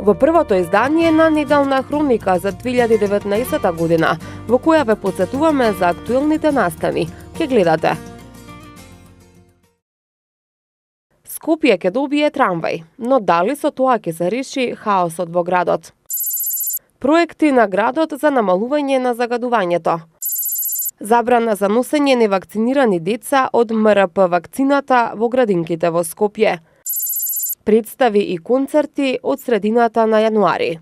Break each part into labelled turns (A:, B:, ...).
A: Во првото издание на Неделна хроника за 2019 година, во која ве потсетуваме за актуелните настани, ќе гледате: Скопје ќе добие трамвај, но дали со тоа ќе се реши хаосот во градот? Проекти на градот за намалување на загадувањето. Забрана за носење невакцинирани деца од МРП вакцината во градинките во Скопје. Представи и концерти од средината на јануари.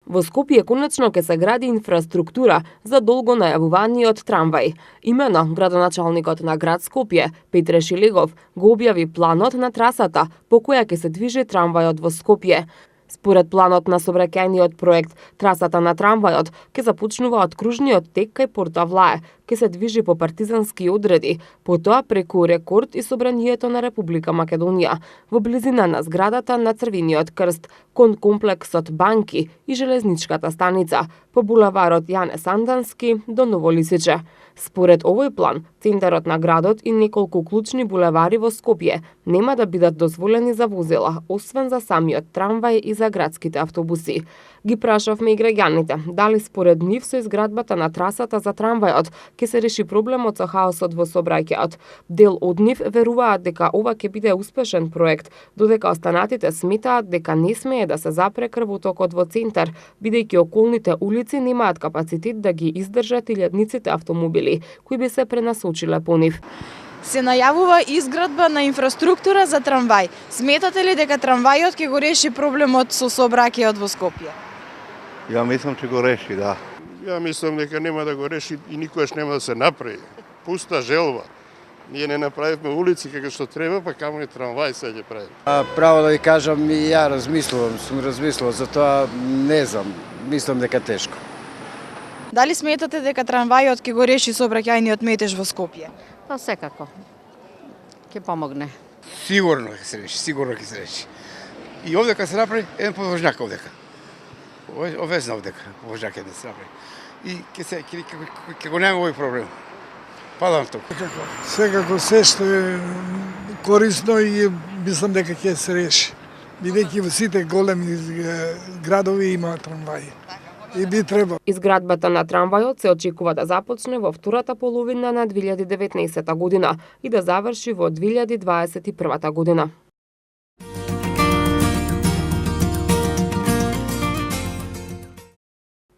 A: Во Скопје конечно ќе се гради инфраструктура за долго најавуваниот трамвај. Имено, градоначалникот на град Скопје, Петре Шилегов, го објави планот на трасата по која ќе се движи трамвајот во Скопје. Според планот на сообраќајниот проект, трасата на трамвајот ќе започнува од кружниот тек кај Порта Влае, ќе се движи по партизански одреди, потоа преку Рекорд и собранието на Република Македонија, во близина на зградата на Црвениот крст, кон комплексот банки и железничката станица, по булеварот Јане Сандански до Ново Лисиче. Според овој план, центарот на градот и неколку клучни булевари во Скопје нема да бидат дозволени за возила, освен за самиот трамвај и за градските автобуси. Ги прашавме и граѓаните дали според нив со изградбата на трасата за трамвајот ќе се реши проблемот со хаосот во сообраќајот. Дел од нив веруваат дека ова ќе биде успешен проект, додека останатите сметаат дека не смее да се запре крвотокот во центар, бидејќи околните улици немаат капацитет да ги издржат илјадниците автомобили кои би се пренасочиле по нив.
B: Се најавува изградба на инфраструктура за трамвај. Сметате ли дека трамвајот ќе го реши проблемот со сообраќајот во Скопје?
C: Ја мислам че го реши, да.
D: Ја мислам дека нема да го реши и никогаш нема да се направи. Пуста желба. Ние не направивме улици како што треба, па камо и трамвај се ќе прави.
E: Право да ви кажам, и ја сум размислувал, затоа не знам, мислам дека тешко.
B: Дали сметате дека трамвајот ќе го реши сообраќајниот метеж во Скопје?
F: Па секако. Ќе помогне.
G: Сигурно ќе се реши, сигурно ќе се реши. И овдека се направи еден подвожњак овдека. Ове знав дека подвожњак еден се направи. И ќе го нема овој проблем. Падам тук.
H: Секако се што е корисно и мислам дека ќе се реши. Бидејќи во сите големи градови има трамваи. И би требало.
A: Изградбата на трамвајот се очекува да започне во втората половина на 2019 година и да заврши во 2021 година.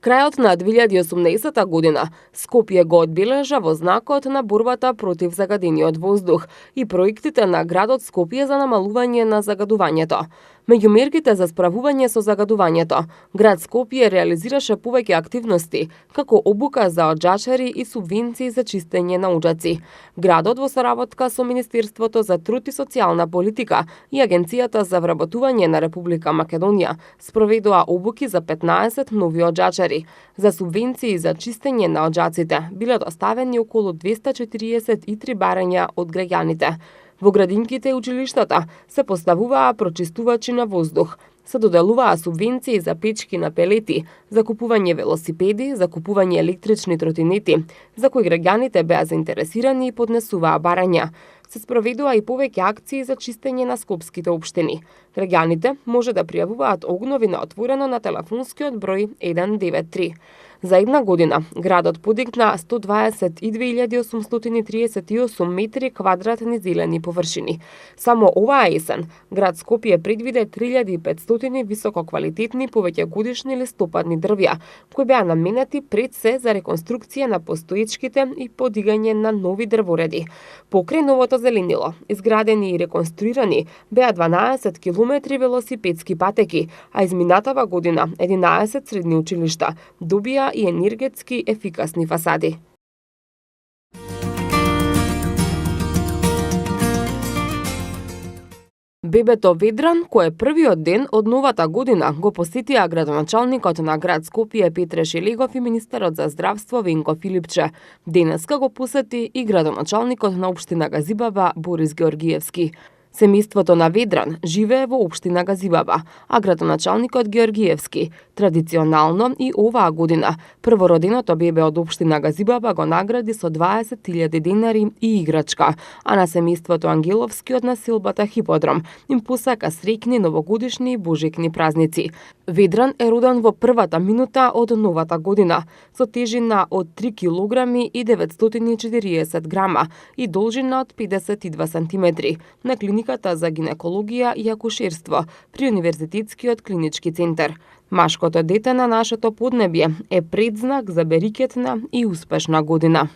A: Крајот на 2018 година Скопје го одбележа во знакот на борбата против загадениот воздух и проектите на градот Скопје за намалување на загадувањето. Меѓу мерките за справување со загадувањето, град Скопје реализираше повеќе активности, како обука за оџачари и субвенции за чистење на оџаци. Градот во соработка со Министерството за труд и социјална политика и Агенцијата за вработување на Република Македонија спроведоа обуки за 15 нови оџачари. За субвенции за чистење на оџаците биле доставени околу 243 барања од граѓаните. Во градинките и училиштата се поставуваа прочистувачи на воздух. Се доделуваа субвенции за печки на пелети, за купување велосипеди, за купување електрични тротинети, за кои граѓаните беа заинтересирани и поднесуваа барања. Се спроведува и повеќе акции за чистење на скопските општини. Граѓаните може да пријавуваат огнови на отворено на телефонскиот број 193. За една година градот подигна 122.838 метри квадратни зелени површини. Само оваа есен град Скопје предвиде 3.500 висококвалитетни повеќегодишни листопадни дрвја, кои беа наменети пред се за реконструкција на постоечките и подигање на нови дрвореди. Покрај новото зеленило, изградени и реконструирани беа 12 километри велосипедски патеки, а изминатава година 11 средни училишта добија и енергетски ефикасни фасади. Бебето Ведран, кој е првиот ден од новата година, го посетија градоначалникот на град Скопје Петре Шилегов и министерот за здравство Венко Филипче. Денеска го посети и градоначалникот на општина Газибаба Борис Георгиевски. Семејството на Ведран живее во општина Газибаба, а градоначалникот Георгиевски традиционално и оваа година првороденото бебе од општина Газибаба го награди со 20.000 денари и играчка, а на семејството Ангеловски од населбата Хиподром им посака среќни новогодишни и божикни празници. Ведран е роден во првата минута од новата година со тежина од 3 кг и 940 грама и должина од 52 сантиметри на клиниката за гинекологија и акушерство при Универзитетскиот клинички центар. Машкото дете на нашето поднебје е предзнак за берикетна и успешна година.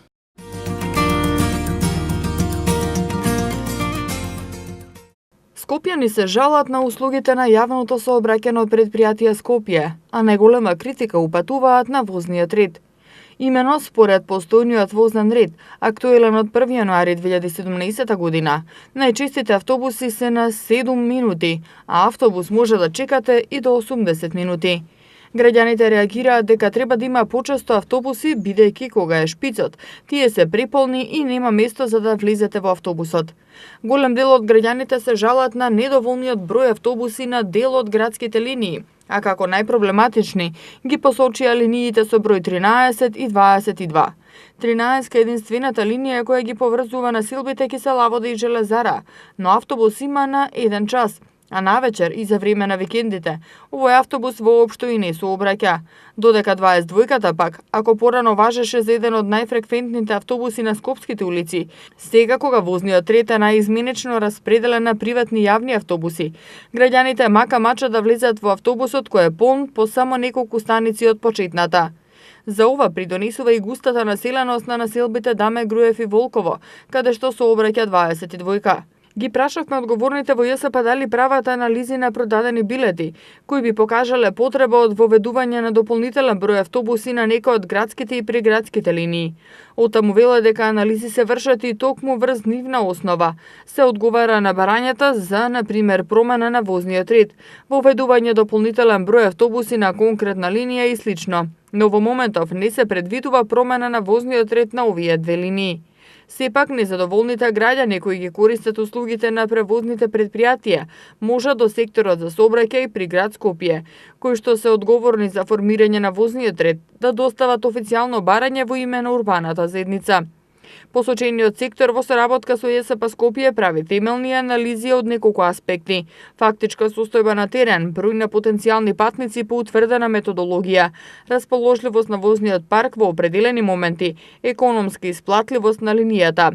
I: Скопјани се жалат на услугите на јавното сообраќајно предпријатие Скопје, а најголема критика упатуваат на возниот ред. Имено според постојниот возен ред, актуелен од 1 јануари 2017 година, најчестите автобуси се на 7 минути, а автобус може да чекате и до 80 минути. Граѓаните реагираат дека треба да има почесто автобуси, бидејќи кога е шпицот, тие се преполни и нема место за да влезете во автобусот. Голем дел од граѓаните се жалат на недоволниот број автобуси на дел од градските линии, а како најпроблематични ги посочија линиите со број 13 и 22. 13 е единствената линија која ги поврзува населбите Киселавода и Железара, но автобус има на 1 час, а навечер и за време на викендите, овој автобус воопшто и не сообраќа. Додека 22-ката пак, ако порано важеше за еден од најфреквентните автобуси на скопските улици, сега кога возниот ред е наизменечно распределен на приватни јавни автобуси, граѓаните мака мача да влезат во автобусот кој е полн по само неколку станици од почетната. За ова придонесува и густата населеност на населбите Даме, Груев и Волково, каде што сообраќа 22-ка. Ги прашавме одговорните во ЈСП дали прават анализи на продадени билети, кои би покажале потреба од воведување на дополнителен број автобуси на некои од градските и приградските линии. Оттаму веле дека анализи се вршат и токму врз нивна основа. Се одговара на барањата за, например, промена на возниот ред, воведување дополнителен број автобуси на конкретна линија и слично. Но во моментов не се предвидува промена на возниот ред на овие две линии. Сепак, незадоволните граѓани кои ги користат услугите на превозните предпријатија можат до секторот за сообраќај при град Скопје, кои што се одговорни за формирање на возниот ред, да достават официјално барање во име на урбаната заедница. Посочениот сектор во соработка со ЈСП Скопје прави темелни анализи од неколку аспекти: фактичка состојба на терен, број на потенцијални патници по утврдена методологија, расположливост на возниот парк во определени моменти, економска исплатливост на линијата,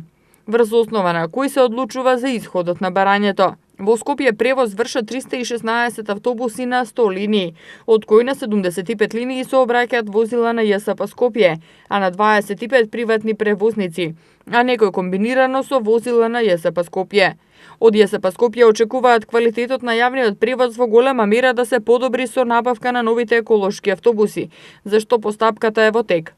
I: врз основа на кој се одлучува за исходот на барањето. Во Скопје превоз вршат 316 автобуси на 100 линии, од кои на 75 линии сообраќаат возила на ЈСП Скопје, а на 25 приватни превозници, а некој комбинирано со возила на ЈСП Скопје. Од ЈСП Скопје очекуваат квалитетот на јавниот превоз во голема мера да се подобри со набавка на новите еколошки автобуси, зашто постапката е во тек.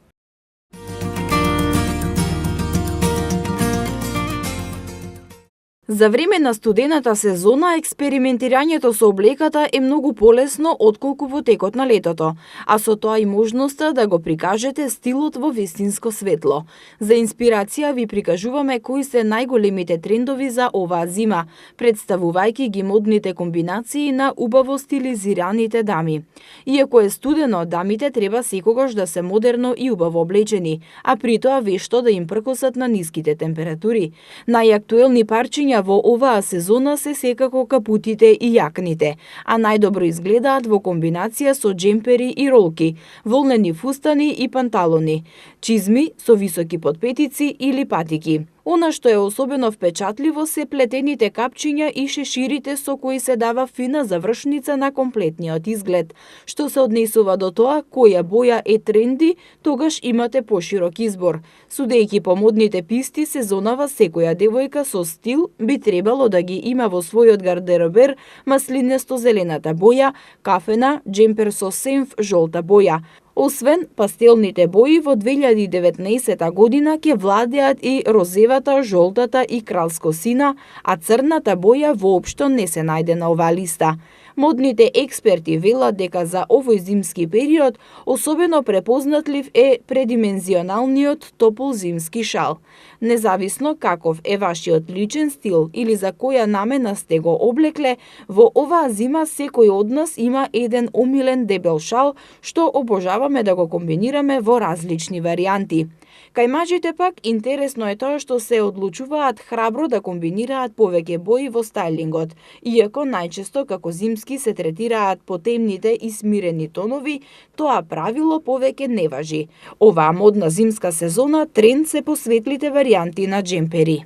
B: За време на студената сезона, експериментирањето со облеката е многу полесно отколку во текот на летото, а со тоа и можноста да го прикажете стилот во вистинско светло. За инспирација ви прикажуваме кои се најголемите трендови за оваа зима, представувајќи ги модните комбинации на убаво стилизираните дами. Иако е студено, дамите треба секогаш да се модерно и убаво облечени, а при тоа вешто да им пркосат на ниските температури. Најактуелни парчиња во оваа сезона се секако капутите и јакните, а најдобро изгледаат во комбинација со джемпери и ролки, волнени фустани и панталони, чизми со високи подпетици или патики. Она што е особено впечатливо се плетените капчиња и шеширите со кои се дава фина завршница на комплетниот изглед. Што се однесува до тоа која боја е тренди, тогаш имате поширок избор. Судејќи по модните писти, сезонава секоја девојка со стил би требало да ги има во својот гардеробер маслинесто-зелената боја, кафена, джемпер со сенф жолта боја. Освен пастелните бои, во 2019 година ќе владеат и розевата, жолтата и кралско сина, а црната боја воопшто не се најде на оваа листа. Модните експерти велат дека за овој зимски период особено препознатлив е предимензионалниот топол зимски шал. Независно каков е вашиот личен стил или за која намена сте го облекле, во оваа зима секој од нас има еден омилен дебел шал што обожаваме да го комбинираме во различни варијанти. Кај мажите пак интересно е тоа што се одлучуваат храбро да комбинираат повеќе бои во стајлингот, иако најчесто како зимски се третираат потемните и смирени тонови, тоа правило повеќе не важи. Оваа модна зимска сезона тренд се по светлите варијанти на джемпери.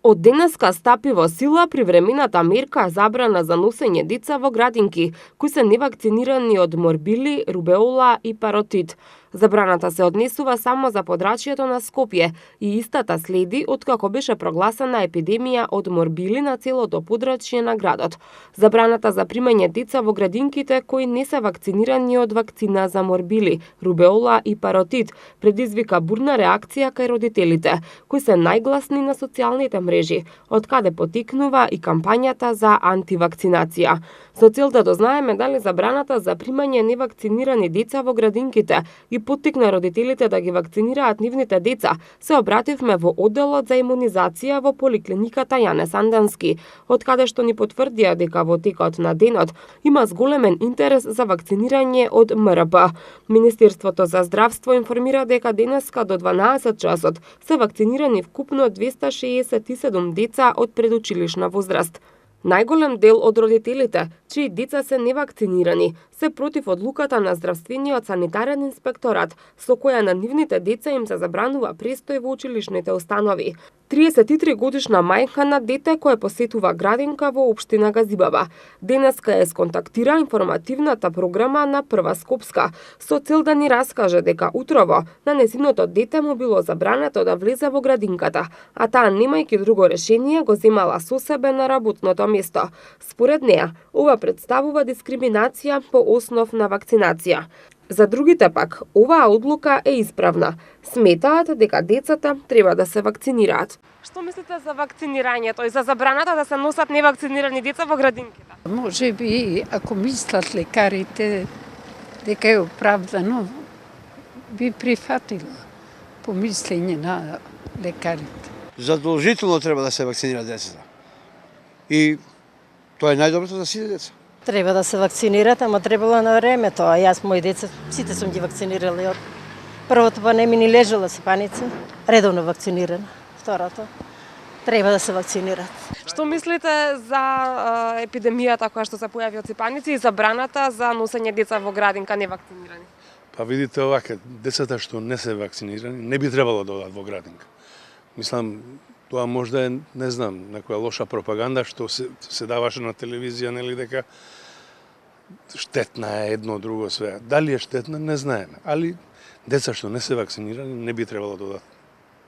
A: Од денеска стапи во сила привремената мерка забрана за носење деца во градинки кои се невакцинирани од морбили, рубеола и паротит. Забраната се однесува само за подрачјето на Скопје и истата следи откако беше прогласена епидемија од морбили на целото подрачје на градот. Забраната за примање деца во градинките кои не се вакцинирани од вакцина за морбили, рубеола и паротит предизвика бурна реакција кај родителите, кои се најгласни на социјалните мрежи, од каде потекнува и кампањата за антивакцинација. Со цел да дознаеме дали забраната за примање невакцинирани деца во градинките ги поттикна родителите да ги вакцинираат нивните деца, се обративме во одделот за имунизација во поликлиниката Јане Сандански, од каде што ни потврдија дека во текот на денот има зголемен интерес за вакцинирање од МРП. Министерството за здравство информира дека денеска до 12 часот се вакцинирани вкупно 267 деца од предучилишна возраст. Најголем дел од родителите, чии деца се невакцинирани, се против одлуката на здравствениот санитарен инспекторат, со која на нивните деца им се забранува престој во училишните установи. 33 годишна мајка на дете кое посетува градинка во општина Газибаба. Денеска ја сконтактира информативната програма на Прва Скопска, со цел да ни раскаже дека утрово на незиното дете му било забрането да влезе во градинката, а таа немајќи друго решение го земала со себе на работното место. Според неа, ова представува дискриминација по основ на вакцинација. За другите пак, оваа одлука е исправна. Сметаат дека децата треба да се вакцинираат. Што мислите за вакцинирањето и за забраната да се носат невакцинирани деца во градинките?
J: Може би, ако мислат лекарите дека е оправдано, би прифатила по мислење на лекарите.
E: Задолжително треба да се вакцинираат децата. И тоа е најдоброто за сите деца.
K: Треба да се вакцинират, ама требало на време тоа. Јас, мои деца, сите сум ги вакцинирали. Првото па не ми ни лежала сепаница, редовно вакцинирана. Второто, треба да се вакцинират.
A: Што мислите за епидемијата која што се појави од сепаници и забраната за носење деца во градинка невакцинирани?
D: Па видите овака, децата што не се вакцинирани не би требало да одат во градинка. Мислам, тоа можда е, не знам, некоја лоша пропаганда што се даваше на телевизија, нели, дека штетна е едно друго све. Дали е штетна, не знаеме. Али деца што не се вакцинирани не би требало да одат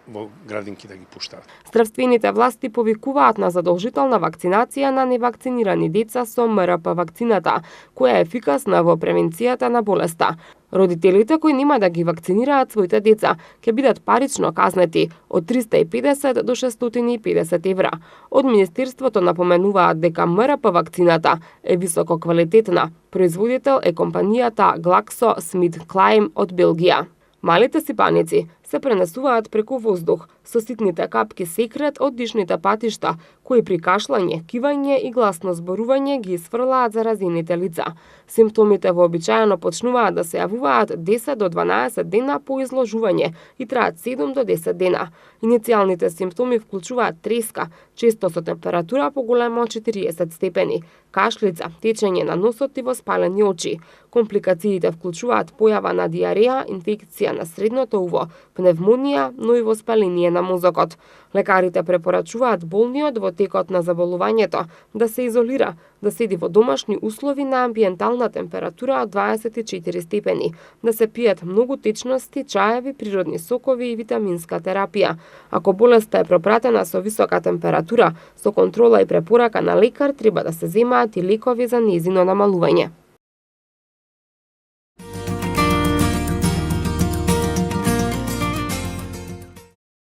D: во градинки да ги пуштаат.
A: Здравствените власти повикуваат на задолжителна вакцинација на невакцинирани деца со МРП вакцината, која е ефикасна во превенцијата на болеста. Родителите кои нема да ги вакцинираат своите деца ќе бидат парично казнети од 350 до 650 евра. Од Министерството напоменуваат дека МРП вакцината е високо квалитетна. Производител е компанијата GlaxoSmithKline од Белгија. Малите сипаници се пренесуваат преку воздух со ситните капки секрет од дишните патишта, кои при кашлање, кивање и гласно зборување ги сврлаат заразените лица. Симптомите вообичаено почнуваат да се јавуваат 10 до 12 дена по изложување и траат 7 до 10 дена. Иницијалните симптоми вклучуваат треска, често со температура поголема од 40 степени, кашлица, течење на носот и воспалени очи. Компликациите вклучуваат појава на диареја, инфекција на средното уво, пневмонија, но и воспаление на мозокот. Лекарите препорачуваат болниот во текот на заболувањето да се изолира, да седи во домашни услови на амбиентална температура од 24 степени, да се пијат многу течности, чаеви, природни сокови и витаминска терапија. Ако болеста е пропратена со висока температура, температура, со контрола и препорака на лекар треба да се земаат и лекови за нејзино намалување.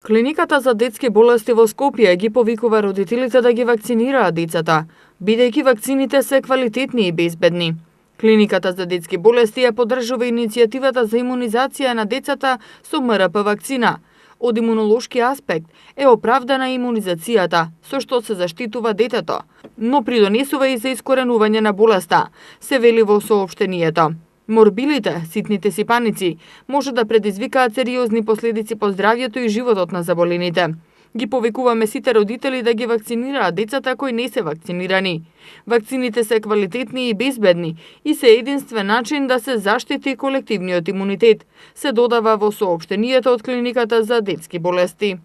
I: Клиниката за детски болести во Скопје ги повикува родителите да ги вакцинираат децата, бидејќи вакцините се квалитетни и безбедни. Клиниката за детски болести ја поддржува иницијативата за имунизација на децата со МРП вакцина. Од имунолошки аспект е оправдана имунизацијата, со што се заштитува детето, но придонесува и за искоренување на болеста, се вели во соопштението. Морбилите, ситните сипаници, може да предизвикаат сериозни последици по здравјето и животот на заболените. Ги повикуваме сите родители да ги вакцинираат децата кои не се вакцинирани. Вакцините се квалитетни и безбедни и се единствен начин да се заштити колективниот имунитет, се додава во соопштението од Клиниката за детски болести.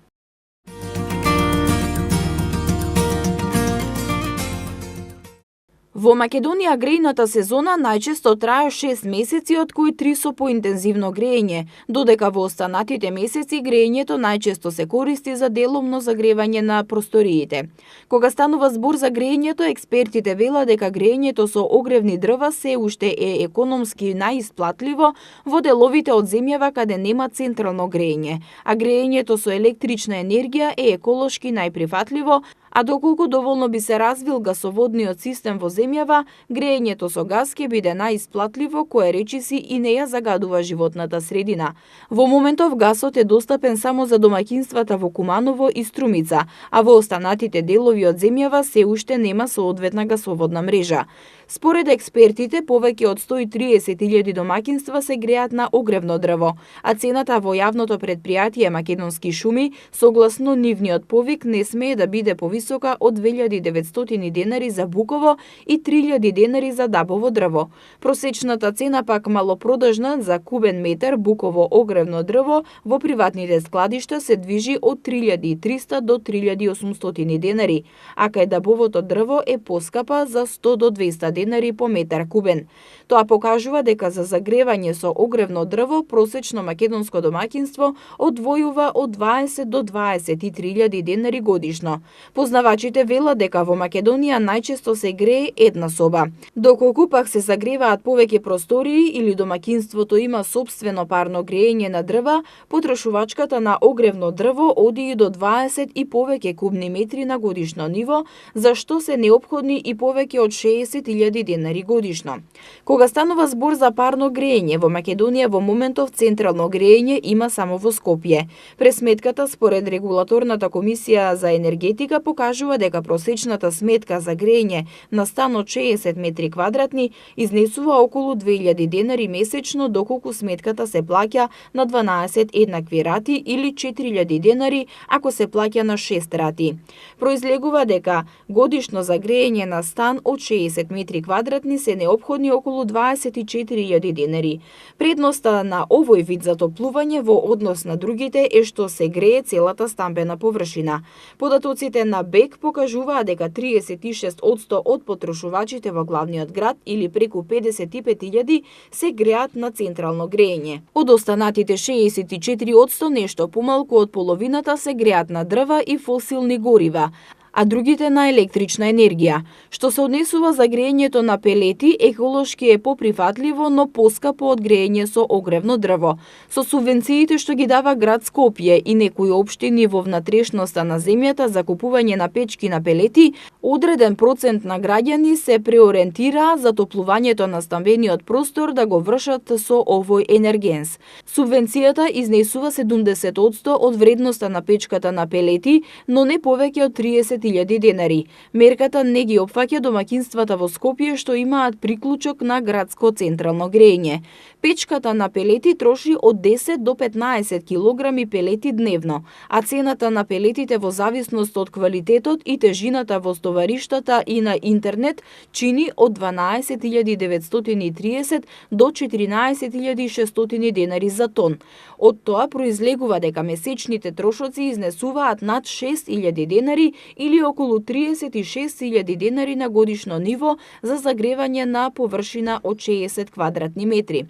B: Во Македонија грејната сезона најчесто трае 6 месеци, од кои 3 со поинтензивно грејење, додека во останатите месеци грејењето најчесто се користи за делумно загревање на просториите. Кога станува збор за грејењето, експертите велат дека грејењето со огревни дрва се уште е економски најисплатливо во деловите од земјава каде нема централно грејење, а грејењето со електрична енергија е еколошки најприфатливо, а доколку доволно би се развил гасоводниот систем во земјава, грејењето со газ ќе биде најисплатливо, кое речиси и не ја загадува животната средина. Во моментов гасот е достапен само за домаќинствата во Куманово и Струмица, а во останатите делови од земјава се уште нема соодветна гасоводна мрежа. Според експертите, повеќе од 130.000 домаќинства се греат на огревно дрво, а цената во јавното предпријатие Македонски шуми, согласно нивниот повик, не смее да биде повисока од 2.900 денари за буково и 3.000 денари за дабово дрво. Просечната цена пак малопродажна за кубен метар буково огревно дрво во приватните складишта се движи од 3.300 до 3.800 денари, а кај дабовото дрво е поскапа за 100 до 200 денари по метар кубен. Тоа покажува дека за загревање со огревно дрво просечно македонско домаќинство одвојува од 20 до 23.000 денари годишно. Познавачите велат дека во Македонија најчесто се грее една соба. Доколку пак се загреваат повеќе простории или домаќинството има сопствено парно грејење на дрва, потрошувачката на огревно дрво оди и до 20 и повеќе кубни метри на годишно ниво, за што се неопходни и повеќе од 60.000 денари годишно. Кога станува збор за парно грејење, во Македонија во моментов централно грејење има само во Скопје. Пресметката според Регулаторната комисија за енергетика покажува дека просечната сметка за грејење на стан од 60 метри квадратни изнесува околу 2000 денари месечно, доколку сметката се плаќа на 12 еднакви рати или 4000 денари ако се плаќа на 6 рати. Произлегува дека годишно за грејење на стан од 60 метри квадратни се неопходни околу 24.000 денари. Предноста на овој вид затоплување во однос на другите е што се грее целата стамбена површина. Податоците на БЕК покажуваат дека 36% од потрошувачите во главниот град или преку 55.000 се греат на централно грејење. Од останатите 64% нешто помалку од половината се греат на дрва и фосилни горива, а другите на електрична енергија. Што се однесува за грејењето на пелети, еколошки е поприфатливо, но поскапо од грејење со огревно дрво. Со субвенциите што ги дава град Скопје и некои општини во внатрешноста на земјата за купување на печки на пелети, одреден процент на граѓани се преориентираа за топлувањето на стамбениот простор да го вршат со овој енергенс. Субвенцијата изнесува 70% од вредноста на печката на пелети, но не повеќе од 30.000 денари. Мерката не ги опфаќа домаќинствата во Скопје што имаат приклучок на градско централно грејење. Печката на пелети троши од 10 до 15 килограми пелети дневно, а цената на пелетите во зависност од квалитетот и тежината во стовариштата и на интернет чини од 12.930 до 14.600 денари за тон. Од тоа произлегува дека месечните трошоци изнесуваат над 6.000 денари или околу 36.000 денари на годишно ниво за загревање на површина од 60 квадратни метри.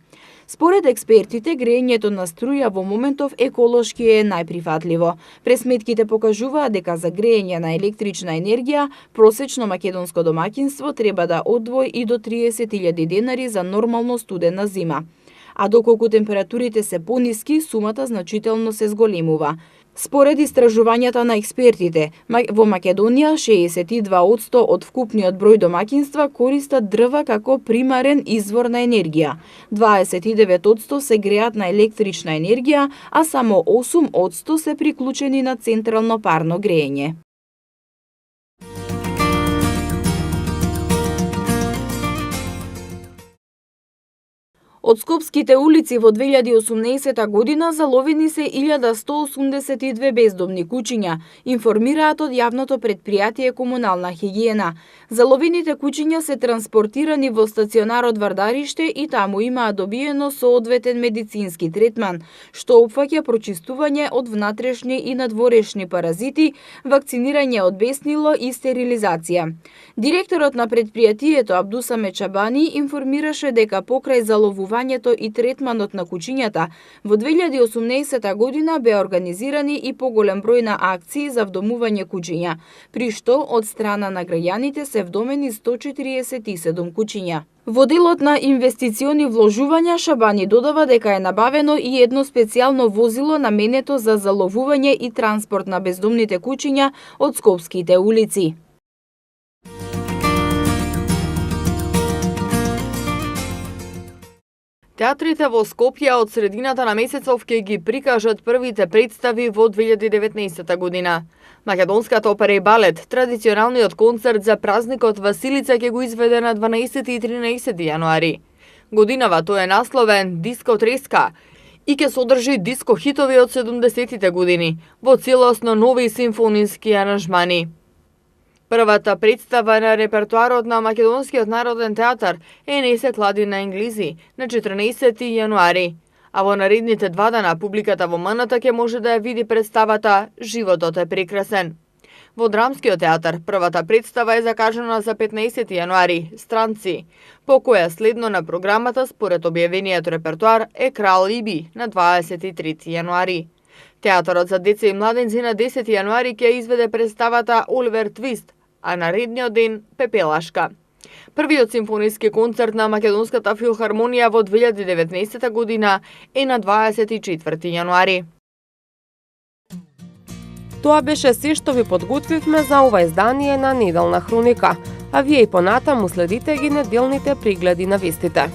B: Според експертите, грејењето на струја во моментов еколошки е најприфатливо. Пресметките покажуваат дека за грејење на електрична енергија просечно македонско домаќинство треба да одвои и до 30.000 денари за нормално студена зима. А доколку температурите се пониски, сумата значително се зголемува. Според истражувањата на експертите, во Македонија 62% од вкупниот број домаќинства користат дрва како примарен извор на енергија. 29% се греат на електрична енергија, а само 8% се приклучени на централно парно грејење. Од скопските улици во 2018 година заловени се 1182 бездомни куќиња, информираат од јавното претпријатие Комунална хигиена. Заловените куќиња се транспортирани во стационарот Вардариште и таму имаат добиено соодветен медицински третман, што опфаќа прочистување од внатрешни и надворешни паразити, вакцинирање од беснило и стерилизација. Директорот на претпријатието Абдусаме Чабани информираше дека покрај заловувањето и третманот на куќињата, во 2018 година беа организирани и поголем број на акции за вдомување куќиња, при што од страна на граѓаните се вдомени 147 куќиња. Во делот на инвестициони вложувања, Шабани додава дека е набавено и едно специјално возило наменето за заловување и транспорт на бездомните куќиња од скопските улици.
I: Театрите во Скопје од средината на месецов ќе ги прикажат првите представи во 2019 година. Македонската опера и балет, традиционалниот концерт за празникот Василица ќе го изведе на 12 и 13 јануари. Годинава тој е насловен Диско треска и ќе содржи диско хитови од 70-тите години во целосно нови симфониски аранжмани. Првата представа на репертуарот на Македонскиот народен театар е Не се клади на енглизи на 14 јануари, а во наредните 2 дана публиката во МНТ ќе може да ја види представата Животот е прекрасен. Во Драмскиот театар првата представа е закажана за 15 јануари, Странци, по која следно на програмата според објавениот репертуар е Крал Иби на 23 јануари. Театарот за деца и младенци на 10 јануари ќе изведе представата Оливер Твист, а наредниот ден Пепелашка. Првиот симфониски концерт на Македонската филхармонија во 2019 година е на 24 јануари.
A: Тоа беше се што ви подготвивме за ова издание на Неделна хроника, а вие и понатаму следите ги неделните прегледи на вестите.